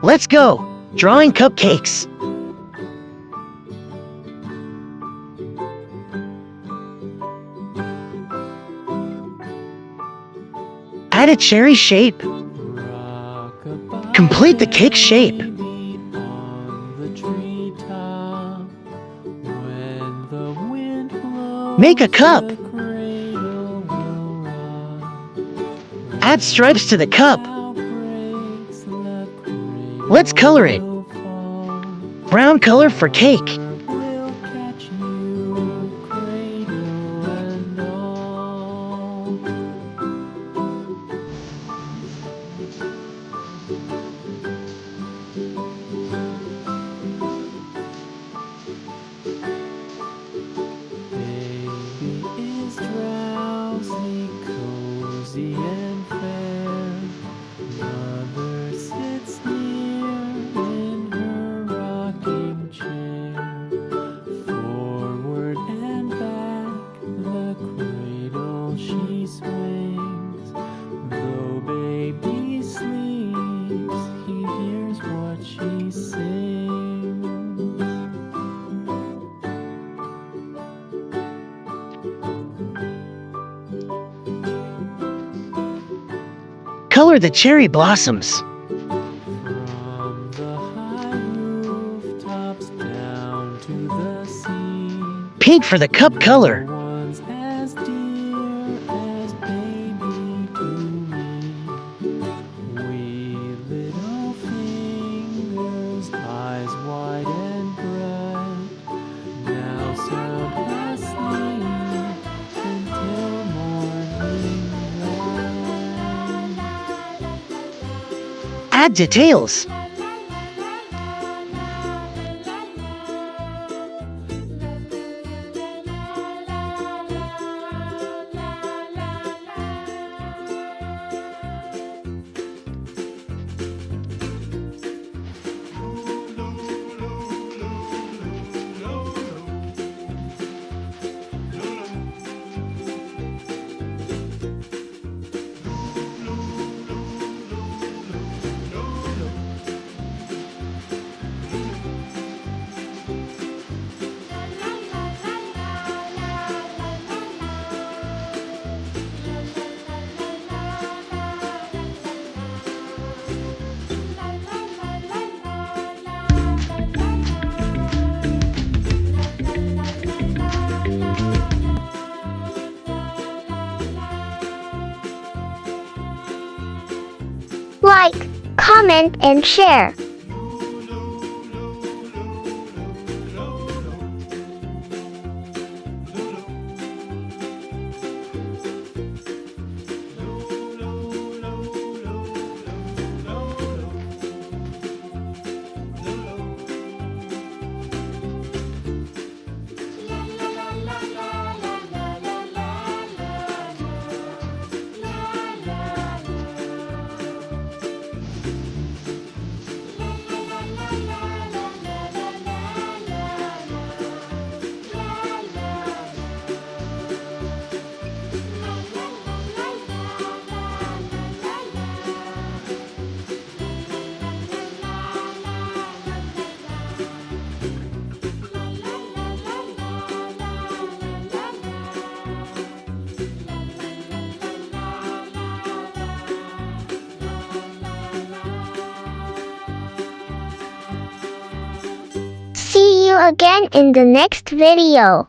Let's go! Drawing cupcakes! Add a cherry shape. Complete the cake shape. Make a cup. Add stripes to the cup. Let's color it. Brown color for cake. And fair, mother sits near in her rocking chair. Forward and back, the cradle she swings. Though baby sleeps, he hears what she sings. Color the cherry blossoms. From the high rooftops down to the sea, Pink for the cup color. one's as dear as baby to me. Wee little fingers, eyes wide and bright, now sound asleep until morning light. Add details. Like, comment, and share. See you again in the next video.